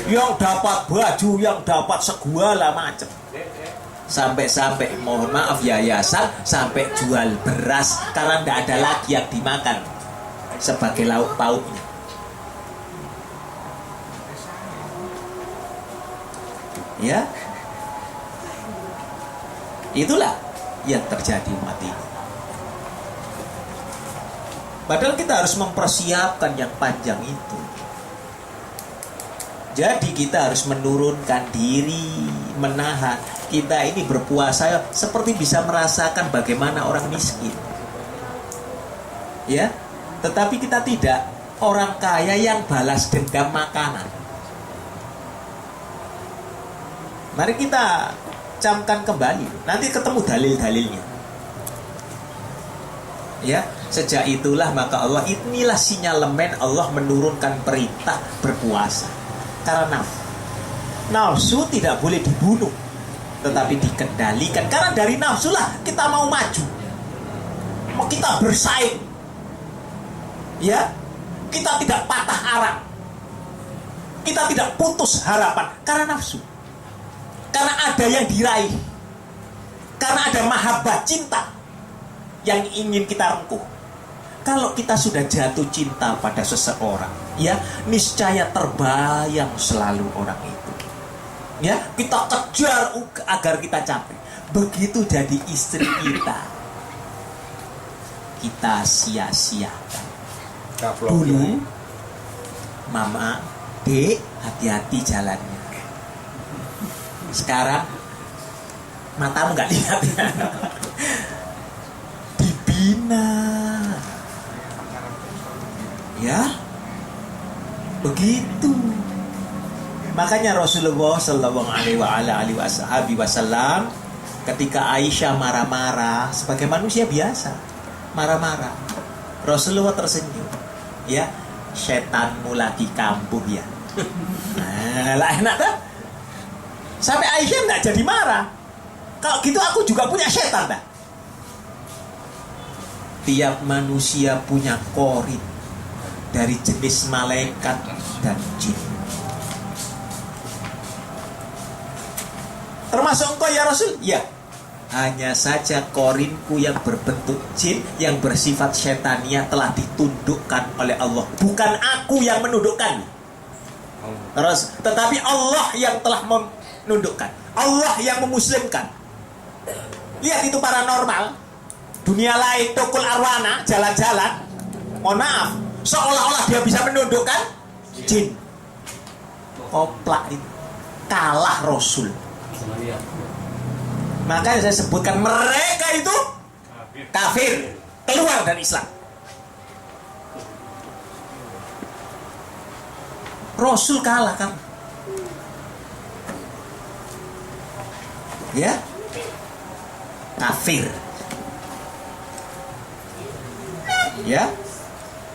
yang dapat baju, yang dapat segala macam. Sampai mohon maaf yayasan sampai jual beras karena tidak ada lagi yang dimakan sebagai lauk pauknya. Ya, itulah yang terjadi umat ini. Padahal kita harus mempersiapkan yang panjang itu. Jadi kita harus menurunkan diri, menahan. Kita ini berpuasa seperti bisa merasakan bagaimana orang miskin. Ya, tetapi kita tidak orang kaya yang balas dendam makanan. Mari kita camkan kembali. Nanti ketemu dalil-dalilnya. Ya, sejak itulah maka Allah, inilah sinyalemen Allah menurunkan perintah berpuasa. Karena nafsu tidak boleh dibunuh, tetapi dikendalikan. Karena dari nafsu lah kita mau maju, mau kita bersaing. Ya, kita tidak patah arang, kita tidak putus harapan karena nafsu. Karena ada yang diraih, karena ada mahabbah cinta yang ingin kita rengkuh. Kalau kita sudah jatuh cinta pada seseorang, ya niscaya terbayang selalu orang itu. Ya, kita kejar agar kita capai. Begitu jadi istri kita sia-siakan. Dulu, mama, dek, hati-hati jalannya. Sekarang matamu nggak lihat ya. Dibina. Ya, begitu. Makanya Rasulullah Shallallahu Alaihi Wasallam ketika Aisyah marah-marah sebagai manusia biasa, marah-marah, Rasulullah tersenyum. Ya, setanmu lagi kambuh ya. Nah, lah enak kan? Sampai Aisyah nggak jadi marah. Kalau gitu aku juga punya setan, dah. Tiap manusia punya korin dari jenis malaikat dan jin. Termasuk engkau ya Rasul? Ya. Hanya saja korinku yang berbentuk jin, yang bersifat syaitaniyah telah ditundukkan oleh Allah. Bukan aku yang menundukkan. Terus, tetapi Allah yang telah menundukkan. Allah yang memuslimkan. Lihat itu paranormal. Dunia lain, tukul arwana, jalan-jalan. Mohon maaf, seolah-olah dia bisa menundukkan jin. Koplak itu. Kalah Rasul. Makanya saya sebutkan mereka itu kafir, keluar dari Islam. Rasul kalah kan? Ya, kafir. Ya,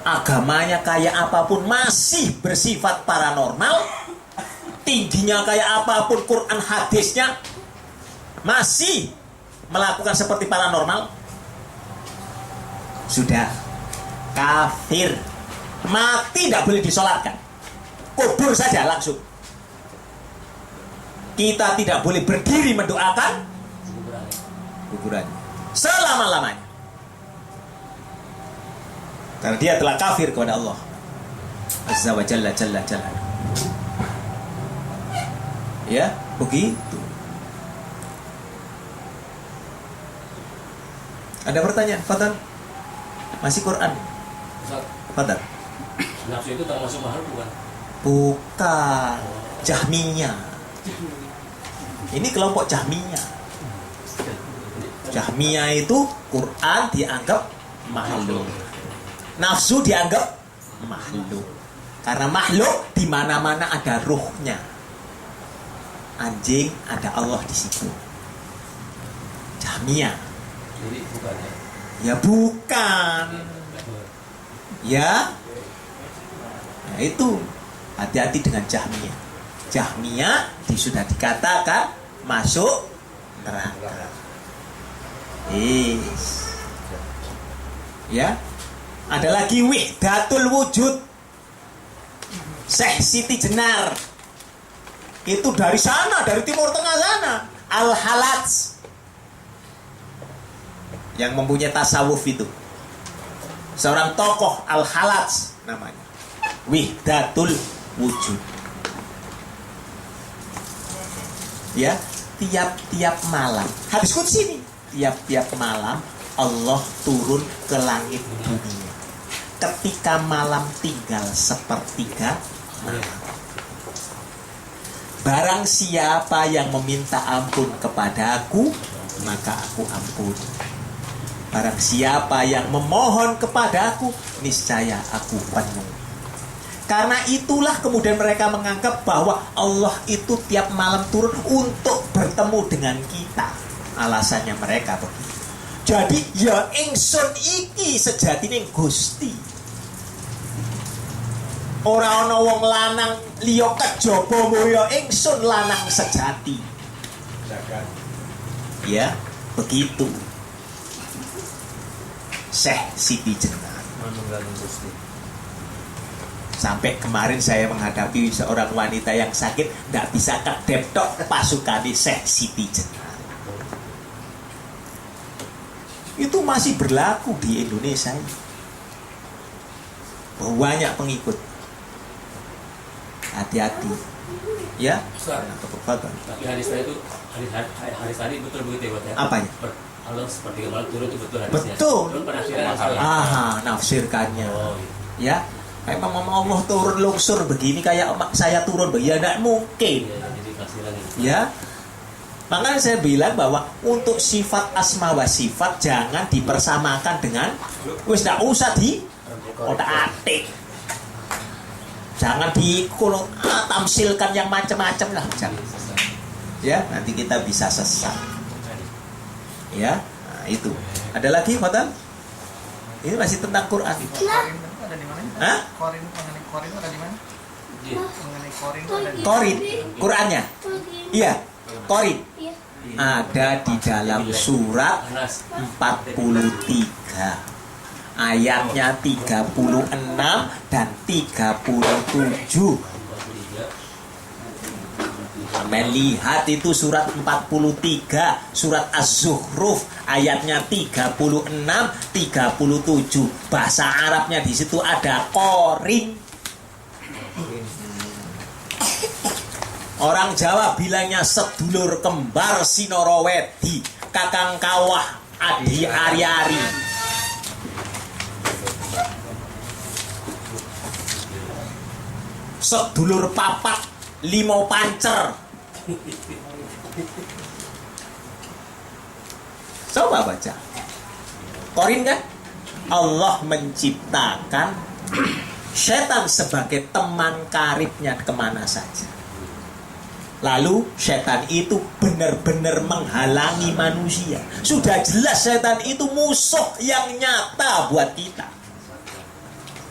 agamanya kayak apapun masih bersifat paranormal. Tingginya kayak apapun Quran hadisnya masih melakukan seperti paranormal. Sudah kafir, mati tidak boleh disolatkan, kubur saja langsung. Kita tidak boleh berdiri mendoakan kuburan selama-lamanya, karena dia telah kafir kepada Allah Azza wa Jalla. Ya, begitu. Ada pertanyaan, Fadal? Masih Quran? Fadal. Nafsu itu termasuk mahal bukan? Bukan. Jahmiyah. Ini kelompok Jahmiyah. Jahmiyah itu Quran dianggap makhluk, nafsu dianggap makhluk. Karena makhluk di mana-mana ada ruhnya. Anjing ada Allah di situ. Jahmiyah. Jadi bukan ya? Ya bukan. Ya. Nah itu hati-hati dengan Jahmiyah. Jahmiyah sudah dikatakan masuk neraka. Ya. Ada lagi Wihdatul Wujud, Syekh Siti Jenar. Itu dari sana, dari Timur Tengah sana. Al-Halats. Yang mempunyai tasawuf itu. Seorang tokoh Al-Halats namanya. Wihdatul Wujud. Ya, tiap-tiap malam. Hadis qudsi ini. Tiap-tiap malam Allah turun ke langit dunia. Ketika malam tinggal sepertiga malam. Barang siapa yang meminta ampun kepada aku, maka aku ampuni. Barang siapa yang memohon kepada aku, niscaya aku penuhi. Karena itulah kemudian mereka menganggap bahwa Allah itu tiap malam turun untuk bertemu dengan kita. Alasannya mereka begitu. Jadi ya ingsun iki sejatine Gusti. Ora ana wong lanang liya kejaba ya ingsun lanang sejati. Ya, begitu. Syekh Siti Jenar. Sampai kemarin saya menghadapi seorang wanita yang sakit, tidak bisa kedep tok pasukan Syekh Siti Jenar. Itu masih berlaku di Indonesia ini. Banyak pengikut. Hati-hati. Ya. Tapi hadis tadi itu hadis tadi betul begitu ya, Pak ya? Apanya? Allah seperti malam turun itu betul hadisnya. Betul. Belum penafsiran masalah. Nafsirkannya. Oh, Ya. Memang Allah turun longsor begini kayak saya turun begini, ya tidak mungkin. iya, jadi tafsiran ini. Ya. Makanya saya bilang bahwa untuk sifat asma wa sifat jangan dipersamakan dengan wis ndak usah di otak-atik. Jangan tamsilkan yang macam-macam lah. Jangan. Ya, nanti kita bisa sesat. Ya, nah, itu. Ada lagi, Khotam? Ini masih tentang Quran. Korin itu ada di mana? Hah? Korin itu ada di mana? Iya. Mengenai Korin itu ada di Korin, Qurannya. Iya, Korin. Iya. Ada di dalam surat Anas. 43. Ayatnya 36 dan 37. Melihat itu surat 43, surat Az-Zukhruf ayatnya 36, 37. Bahasa Arabnya di situ ada Qorin. Orang Jawa bilangnya sedulur kembar Sinorowedi, kakang kawah adi ari-ari. Sedulur papat limo pancer. Coba baca. Korin kan? Allah menciptakan setan sebagai teman karibnya kemana saja. Lalu setan itu benar-benar menghalangi manusia. Sudah jelas setan itu musuh yang nyata buat kita.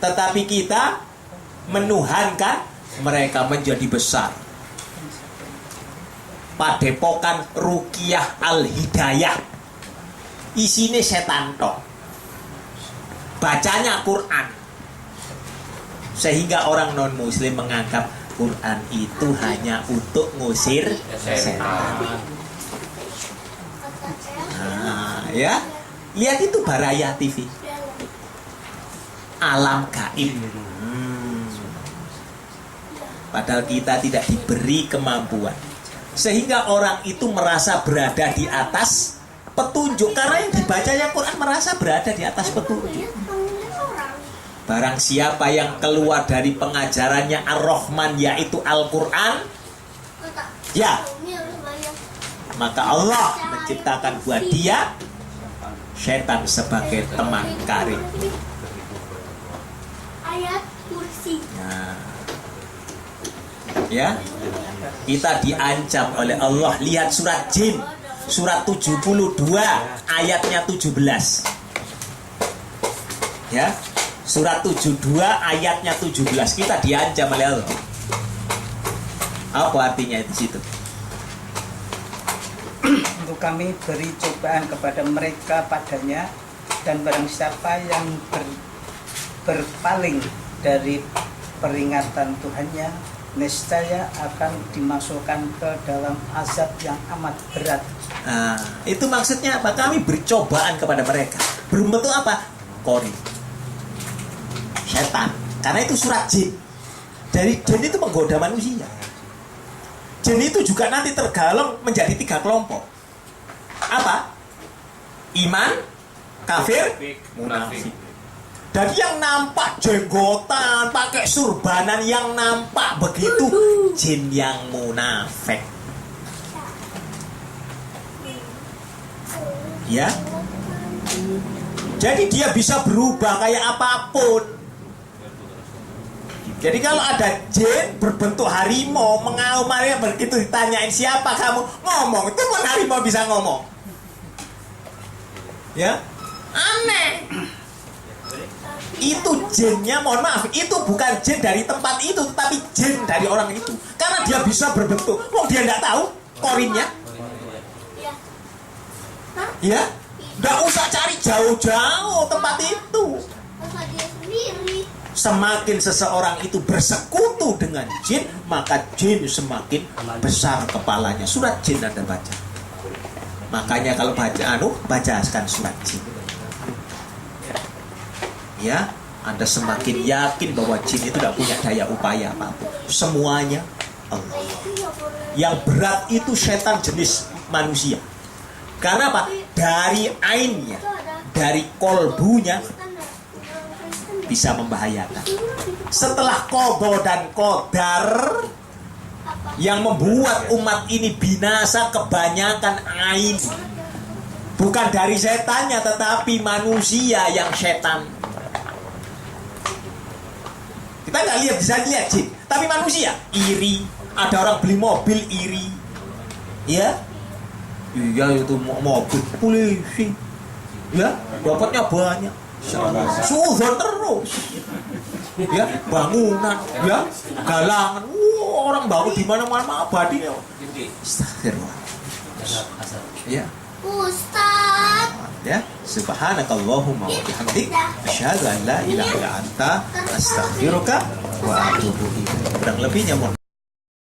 Tetapi kita menuhankan mereka menjadi besar. Padepokan Ruqyah Al-Hidayah isine setan tok. Bacanya Quran. Sehingga orang non muslim menganggap Quran itu hanya untuk ngusir setan. Nah, ya. Lihat itu Baraya TV. Alam gaib. Padahal kita tidak diberi kemampuan. Sehingga orang itu merasa berada di atas petunjuk. Karena yang dibacanya Quran merasa berada di atas petunjuk. Barang siapa yang keluar dari pengajarannya Ar-Rahman, yaitu Al-Quran, ya, maka Allah menciptakan buat dia setan sebagai teman karib. Ayat kursi. Nah, ya, kita diancam oleh Allah. Lihat surat Jin, surat 72 ayatnya 17. Ya, surat 72 ayatnya 17. Kita diancam oleh Allah. Apa artinya di situ? Untuk kami beri cobaan kepada mereka padanya, dan barang siapa yang berpaling dari peringatan Tuhannya, niscaya akan dimasukkan ke dalam azab yang amat berat. Nah, itu maksudnya apa? Kami beri cobaan kepada mereka. Berbentuk apa? Korin. Setan. Karena itu surat jin. Dari jin itu menggoda manusia. Jin itu juga nanti tergolong menjadi 3 kelompok. Apa? Iman, kafir, munafik. Jadi yang nampak jenggotan, pakai surbanan yang nampak begitu, jin yang munafik. Ya. Jadi dia bisa berubah kayak apapun. Jadi kalau ada jin berbentuk harimau mengaum, begitu ditanyain siapa kamu, ngomong. Itu pun harimau bisa ngomong. Ya. Aneh. Itu jinnya, mohon maaf, itu bukan jin dari tempat itu, tetapi jin dari orang itu. Karena dia bisa berbentuk. Oh, dia nggak tahu korinnya. Ya, nggak usah cari jauh-jauh tempat itu. Semakin seseorang itu bersekutu dengan jin, maka jin semakin besar kepalanya. Surat jin Anda baca. Makanya kalau bacakan surat jin. Ya, Anda semakin yakin bahwa jin itu tidak punya daya upaya apapun. Semuanya Allah. Yang berat itu setan jenis manusia. Karena apa? Dari ainnya, dari kolbunya bisa membahayakan. Setelah qada dan qadar yang membuat umat ini binasa, kebanyakan ain. Bukan dari setannya, tetapi manusia yang setan. Kita nggak bisa lihat jin, tapi manusia iri. Ada orang beli mobil iri, ya, iya itu mobil polisi, ya, dapatnya banyak, suudon terus, ya, bangunan, ya, galangan, orang bangun di mana-mana abadi, astagfirullah, ya. Ustaz. Ya, subhanakallahumma wa bihamdik asyhadu an la ilaha illa anta astaghfiruka wa atubu ilaik. Kurang lebihnya mohon